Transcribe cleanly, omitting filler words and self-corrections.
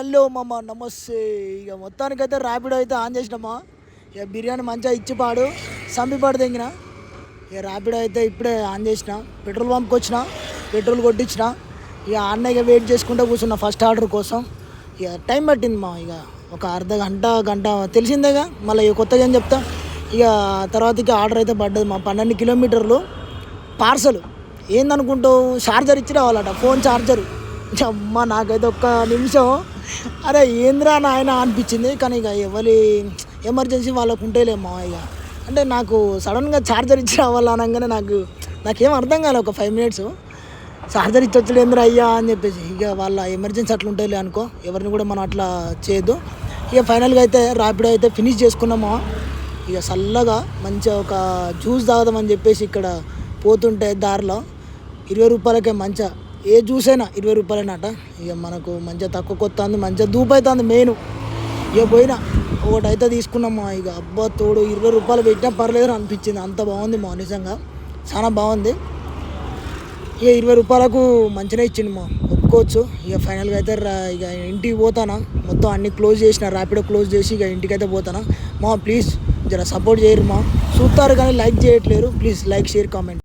Hello మామ నమస్తే. ఇక మొత్తానికైతే ర్యాపిడో అయితే ఆన్ చేసినామా. ఇక బిర్యానీ మంచిగా ఇచ్చిపాడు సంపిపాడు తెంగిన. ఇక ర్యాపిడో అయితే ఇప్పుడే ఆన్ చేసిన, పెట్రోల్ పంప్కి వచ్చిన, పెట్రోల్ కొట్టించిన. ఇక అన్నయ్య వెయిట్ చేసుకుంటూ కూర్చున్నా ఫస్ట్ ఆర్డర్ కోసం. ఇక టైం పట్టింది మా, ఇక ఒక అర్ధ గంట తెలిసిందేగా. మళ్ళీ ఇక కొత్తగా ఏం చెప్తా. ఇక తర్వాతకి ఆర్డర్ అయితే పడ్డది మా, 12 కిలోమీటర్లు పార్సల్. ఏందనుకుంటావు, ఛార్జర్ ఇచ్చి రావాలట, ఫోన్ ఛార్జరు. అమ్మ నాకైతే ఒక్క నిమిషం అరే ఏంద్రా నాయన అనిపించింది. కానీ ఇక ఎవరి ఎమర్జెన్సీ వాళ్ళకు ఉంటేలేమో. ఇక అంటే నాకు సడన్గా ఛార్జర్ ఇచ్చి రావాలనగానే నాకేం అర్థం కాలే. ఒక 5 మినిట్స్ ఛార్జర్ ఇచ్చి వచ్చాడు ఏంద్రా అయ్యా అని చెప్పేసి. ఇక వాళ్ళ ఎమర్జెన్సీ అట్లా ఉంటేలే అనుకో, ఎవరిని కూడా మనం అట్లా చేయొద్దు. ఇక ఫైనల్గా అయితే ర్యాపిడో అయితే ఫినిష్ చేసుకున్నామా. ఇక చల్లగా మంచిగా ఒక జ్యూస్ తాగుదామని చెప్పేసి ఇక్కడ పోతుంటే దారిలో 20 రూపాయలకే మంచిగా ఏ జ్యూస్ అయినా 20 రూపాయలైనట. ఇక మనకు మంచిగా తక్కువ కొత్త మంచిగా దూపు అవుతుంది మెయిన్. ఇక పోయినా ఒకటైతే తీసుకున్నామా. ఇక అబ్బా తోడు 20 రూపాయలు పెట్టినా పర్లేదు అనిపించింది, అంత బాగుంది మా, నిజంగా చాలా బాగుంది. ఇక 20 రూపాయలకు మంచిగా ఇచ్చింది మా, ఒప్పుకోవచ్చు. ఇక ఫైనల్గా అయితే ఇక ఇంటికి పోతానా, మొత్తం అన్ని క్లోజ్ చేసిన, ర్యాపిడో క్లోజ్ చేసి ఇక ఇంటికైతే పోతానా. మా ప్లీజ్ జర సపోర్ట్ చేయరు మా, చూస్తారు కానీ లైక్ చేయట్లేరు. Please like share comment.